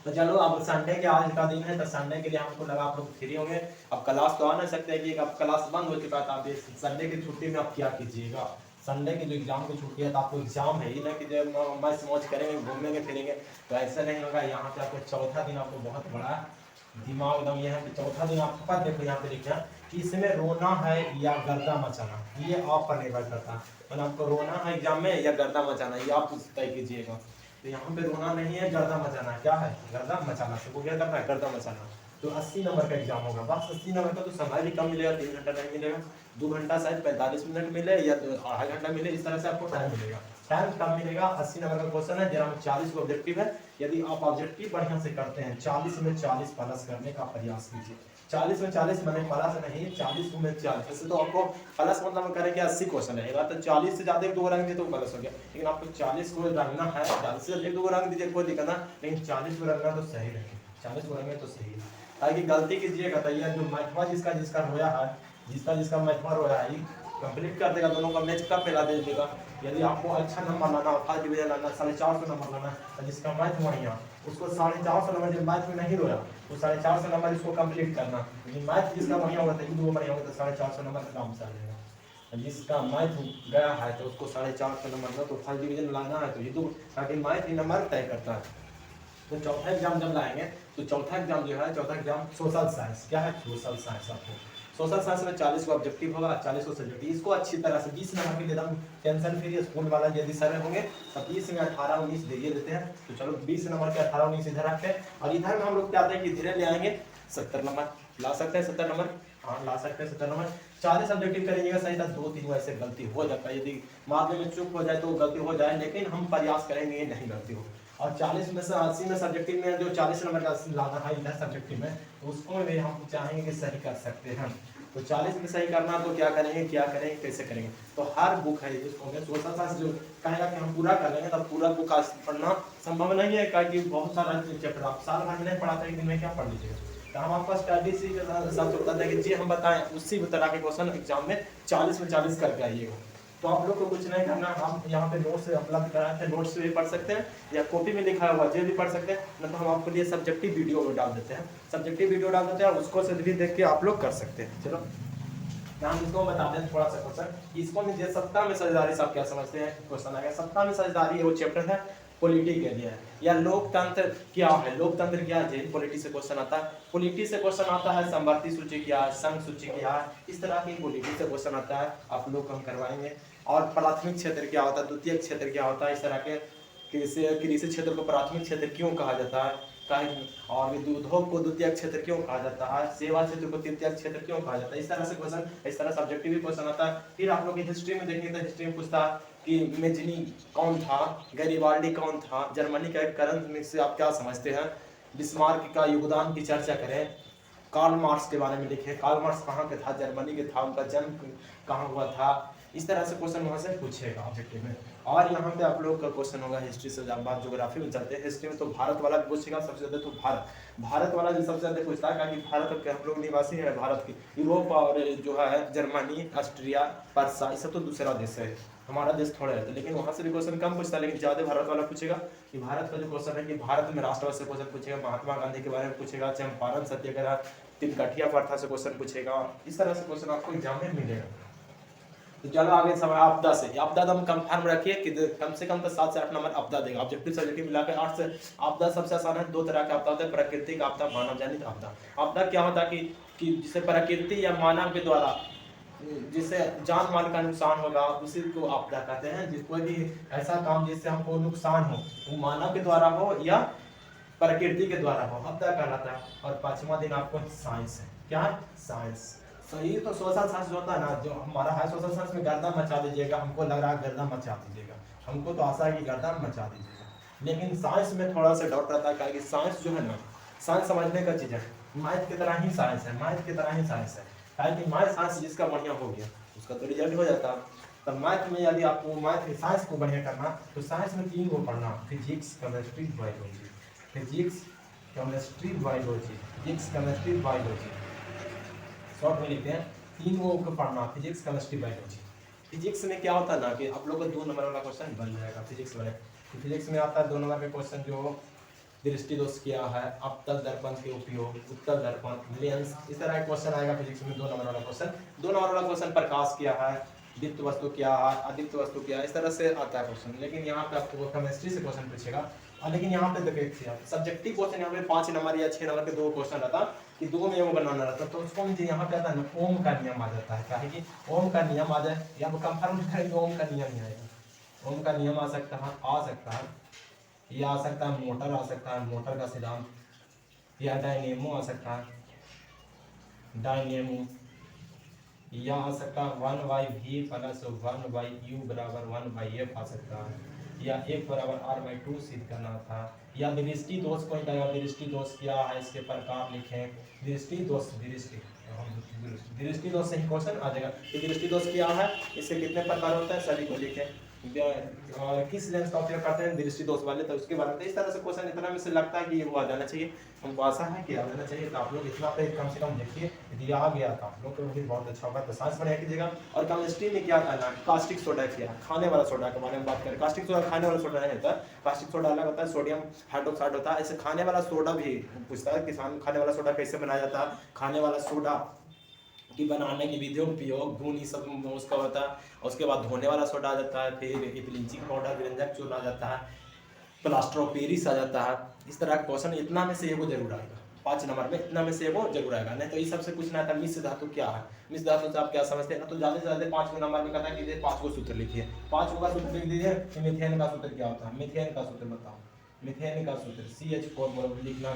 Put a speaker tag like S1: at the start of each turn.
S1: तो चलो अब संडे के आज का दिन है, तो संडे के लिए हमको लगा आप लोग फ्री होंगे। अब क्लास तो आ नहीं सकते कि अब क्लास बंद हो चुका था। अब संडे की छुट्टी में आप क्या कीजिएगा, संडे की जो एग्जाम की छुट्टी है तो आपको एग्जाम है ही ना कि जब मस्त मौज करेंगे घूमेंगे फिरेंगे, तो ऐसा नहीं होगा। यहाँ पे आपको चौथा दिन आपको बहुत बड़ा दिमाग एकदम ये है कि चौथा दिन आपके पास देखो यहाँ पे लिखा कि इसमें रोना है या गर्दा मचाना, ये आप पर निर्भर करता है। मतलब आपको रोना है एग्जाम में या गर्दा मचाना, ये आप तय कीजिएगा। तो यहाँ पे रोना नहीं है, गर्दा मचाना। क्या है? गर्दा मचाना। सबको क्या करना है? गर्दा मचाना। तो 80 नंबर का एग्जाम होगा। बस 80 नंबर का तो समय भी कम मिलेगा, 3 घंटा नहीं मिलेगा, 2 घंटा शायद 45 मिनट मिले या 2.5 घंटा मिले, इस तरह से आपको टाइम मिलेगा। टाइम कम मिलेगा। 80 नंबर का क्वेश्चन है, जरा 40 को ऑब्जेक्टिव है। यदि आप ऑब्जेक्टिव बढ़िया से करते हैं, 40 में 40 प्लस करने का प्रयास कीजिए। 40 में 40 मैंने प्लस नहीं, 40 में 40। वैसे तो आपको प्लस मतलब करेंगे 80 क्वेश्चन रहेगा, तो 40 से ज्यादा 2 रंग दिए तो प्लस हो गया। लेकिन आपको 40 को रंगना है, 40 से 2 रंग दीजिए कोई दिक्कत ना, लेकिन 40 को रंगना तो सही रहेगा। 40 को रंगे तो सही है, ताकि गलती कीजिएगा तो यह जो मैथवा जिसका जिसका रोया है, जिसका मैथवा रोया है, कंप्लीट कर देगा। दोनों का मैच का फैला दे देगा। यदि आपको अच्छा नंबर लाना, फर्स्ट डिवीजन लाना, 450 नंबर लाना, तो जिसका मैथ बढ़िया उसको 450 नंबर, जब मैथ में नहीं रोया तो 450 नंबर इसको कंप्लीट करना। लेकिन मैथ जिसका बढ़िया होगा तो वो बढ़िया होगा तो 450 नंबर काम चलेगा। जिसका मैथ गया है तो उसको 450 नंबर में तो फर्स्ट डिवीजन लाना है, तो ये तो ताकि मैथ ही नंबर तय करता है। तो चौथा एग्जाम जब लाएंगे तो चौथा एग्जाम जो है, चौथा एग्जाम सोशल साइंस। क्या है? Social science. आपको सोशल साइंस में 40 को ऑब्जेक्टिव होगा, 40 को सब्जेक्टिव। इसको अच्छी तरह से 20 नंबर के लिए एकदम टेंशन फ्री स्कूल वाला यदि सर होंगे तो 20 में 18 19 दे देते हैं। तो चलो 20 नंबर के 18 19 इधर रखते हैं, और इधर में हम लोग क्या आते हैं कि धीरे ले आएंगे 70 नंबर ला सकते हैं। 70 नंबर हाँ ला सकते हैं 70 नंबर। 40 ऑब्जेक्टिव करेंगे सही था, 2-3 ऐसे गलती हो जाता है। यदि मार्क्स में चूक हो जाए तो गलती हो जाए, लेकिन हम प्रयास करेंगे ये नहीं गलती हो। और 40 में से 80 में सब्जेक्टिव में जो 40 नंबर का लाना है इधर सब्जेक्टिव में, तो उसको भी हम चाहेंगे कि सही कर सकते हैं। तो 40 में सही करना तो क्या करेंगे कैसे करेंगे? तो हर बुक है इसको में सोशल साइंस जो कहेगा कि हम पूरा कर लेंगे, तब पूरा बुक आज पढ़ना संभव नहीं है, क्योंकि बहुत सारा चैप्टर आप साल भर में नहीं पढ़ाते, एक दिन में क्या पढ़ लीजिएगा। तो हम आपको स्टडी सी के साथ होता है कि जी हम बताएं उसी तरह के क्वेश्चन एग्जाम में 40 में 40 करके आइएगा। तो आप लोग को कुछ नहीं करना, हम यहाँ पे नोट्स उपलब्ध कराए थे, नोट्स भी पढ़ सकते हैं या कॉपी में लिखा हुआ जो भी पढ़ सकते हैं, न तो हम आपके लिए सब्जेक्टिव वीडियो डाल देते हैं। सब्जेक्टिव वीडियो डाल देते हैं, उसको से भी देख के आप लोग कर सकते हैं। चलो हम इसको बताते हैं थोड़ा सा क्वेश्चन। इसको में सत्ता में साझेदारी आप क्या समझते हैं? क्वेश्चन आ गया सत्ता में साझेदारी, वो चैप्टर है पॉलिटी के लिए है, या लोकतंत्र क्या है। लोकतंत्र क्या है? पॉलिटी से क्वेश्चन आता है। पॉलिटी से क्वेश्चन आता है समवर्ती सूची क्या है, संघ सूची क्या है, इस तरह की पॉलिटी से क्वेश्चन आता है, आप लोग हम करवाएंगे। और प्राथमिक क्षेत्र क्या होता है, द्वितीय क्षेत्र क्या होता है, इस तरह के कृषि क्षेत्र को प्राथमिक क्षेत्र क्यों कहा जाता है, और उद्योग को द्वितीय क्षेत्र क्यों कहा जाता है, सेवा क्षेत्र को तृतीय क्षेत्र क्यों कहा जाता है, इस तरह से क्वेश्चन, इस तरह सब्जेक्टिव भी क्वेश्चन आता है। फिर आप लोग हिस्ट्री में देखेंगे तो हिस्ट्री में पूछता है कि मेजनी कौन था, गैरिबाल्डी कौन था, जर्मनी का एक करंट से आप क्या समझते हैं, बिस्मार्क का योगदान की चर्चा करें, कार्ल मार्क्स के बारे में लिखे, कार्ल मार्क्स कहाँ के था, जर्मनी के था, उनका जन्म कहाँ हुआ था। इस तरह से क्वेश्चन वहाँ से पूछेगा ऑब्जेक्टिव में। और यहाँ पे आप लोग का क्वेश्चन होगा हिस्ट्री से, जब बात ज्योग्राफी में चलते हैं, हिस्ट्री में तो भारत वाला पूछेगा सबसे ज्यादा। तो भारत वाला जो सबसे ज्यादा पूछता है, क्योंकि भारत के हम लोग निवासी है, भारत की यूरोप और जो है जर्मनी, ऑस्ट्रिया, पर्सा, ये सब तो दूसरा देश है, हमारा देश थोड़ा है, लेकिन वहाँ से भी क्वेश्चन कम पूछता है, लेकिन ज्यादा भारत वाला पूछेगा। कि भारत का जो क्वेश्चन है कि भारत में राष्ट्रवाद से क्वेश्चन पूछेगा, महात्मा गांधी के बारे में पूछेगा, चंपारण सत्याग्रह, तिनकठिया प्रथा से क्वेश्चन पूछेगा। इस तरह से क्वेश्चन आपको एग्जाम में मिलेगा। तो चलो आगे समय आपदा से, आपदा हम कंफर्म रखिए कि कम से कम तो 7 से 8 नंबर आपदा देगा। ऑब्जेक्टिव सब्जेक्टिव मिलाकर 8 से। आपदा सबसे आसान है, 2 तरह के आपदा होते हैं, प्राकृतिक आपदा, मानव जनित आपदा। आपदा क्या होता है कि जिसे प्रकृति या मानव के द्वारा जिससे जान माल का नुकसान होगा उसी को आपदा कहते हैं। जिसको भी ऐसा काम जिससे हमको नुकसान हो, वो मानव के द्वारा हो या प्रकृति के द्वारा हो, आपदा कहलाता है। और 5वां दिन आपको साइंस है। क्या है? साइंस। सही तो सोशल साइंस होता है ना, जो हमारा है सोशल साइंस में गर्दा मचा दीजिएगा, हमको लग रहा है गर्दा मचा दीजिएगा, हमको तो आशा है कि गर्दा मचा दीजिएगा। लेकिन साइंस में थोड़ा सा डाउट रहता है, क्योंकि साइंस जो है ना, साइंस समझने का चीज़ है, मैथ की तरह ही साइंस है, मैथ की तरह ही साइंस है। क्योंकि मैथ साइंस जिसका बढ़िया हो गया उसका तो रिजल्ट हो जाता है। तो मैथ में यदि आपको मैथ साइंस को बढ़िया करना तो साइंस में 3 को पढ़ना, physics, chemistry, biology. Physics, chemistry, biology, physics, chemistry, biology, short में लिखते हैं 3 को पढ़ना, फिजिक्स, केमिस्ट्री, बायोलॉजी। फिजिक्स में क्या होता है ना कि आप लोग को 2 नंबर वाला क्वेश्चन बन जाएगा फिजिक्स में। फिजिक्स में आता है 2 नंबर का क्वेश्चन जो दृष्टि दोष क्या है, अवतल दर्पण के उपयोग, उत्तल दर्पण, लेंस, इस तरह का क्वेश्चन आएगा फिजिक्स में 2 नंबर वाला क्वेश्चन। 2 नंबर वाला क्वेश्चन प्रकाश क्या है, दीप्त वस्तु क्या है, अदीप्त वस्तु क्या है, इस तरह से आता है क्वेश्चन। लेकिन यहाँ पे आपको केमिस्ट्री से क्वेश्चन पूछेगा। और लेकिन यहाँ पे देखिए सब्जेक्टिव क्वेश्चन यहाँ पे 5 नंबर या 6 नंबर के 2 क्वेश्चन रहता कि 2 नियम बनाना रहता, तो उसको मुझे यहाँ पे आता है ना ओम का नियम आ जाता है। क्या है कि ओम का नियम आ जाए, या कंफर्म करें तो ओम का नियम ही आएगा। ओम का नियम आ सकता है, या आ सकता है मोटर आ सकता है, मोटर का सिद्धांत, या डायनेमो आ सकता है, डायनेमो, या आ सकता है 1/v प्लस 1/u बराबर 1/f आ सकता है, या 1 बराबर r/2 सिद्ध करना था, या दृष्टि दोष को निकालेगा। दृष्टि दोष क्या है, इसके प्रकार लिखें। दृष्टि दोष से ही क्वेश्चन आ जाएगा कि दृष्टि दोष क्या है, इसके कितने प्रकार होता है, सभी को लिखें। और किस लेंस का उपयोग करते हैं दृष्टि दोष वाले, तो उसके बारे में इस तरह से क्वेश्चन इतना में से लगता है कि ये वो आ जाना चाहिए। हमको आशा है कि आ जाना चाहिए। तो आप लोग इतना पे कम से कम देखिए, यदि आ गया तो आप लोग को भी बहुत अच्छा होगा। तो साइंस पढ़ाई कीजिएगा। और केमिस्ट्री में क्या करना है, कास्टिक सोडा क्या है, खाने वाला सोडा के बारे में बात करें। कास्टिक सोडा खाने वाला सोडा नहीं होता है, कास्टिक सोडा अलग होता है, सोडियम हाइड्रोक्साइड होता है। ऐसे खाने वाला सोडा भी पूछता है, किसान खाने वाला सोडा कैसे बनाया जाता है, खाने वाला सोडा की बनाने की विधि, उपयोग, गुण, ये सब उसका होता है। उसके बाद धोने वाला सोडा आ जाता है, फिर ब्लीचिंग पाउडर, व्यंजक चूर्ण आ जाता है, प्लास्टर ऑफ पेरिस आ जाता है। इस तरह का क्वेश्चन इतना में से एगो जरूर आएगा, 5 नंबर में इतना में से एगो जरूर आएगा। नहीं तो ये सबसे पूछना था मिश्र धातु क्या है, मिश्र धातु से आप क्या समझते हैं ना, तो ज्यादा से ज्यादा 5 नंबर में कहता है कि 5 को सूत्र लिखिए। 5 का सूत्र लिख दीजिए कि मीथेन का सूत्र क्या होता है, मीथेन का सूत्र बताओ, मीथेन का सूत्र CH4 लिखना।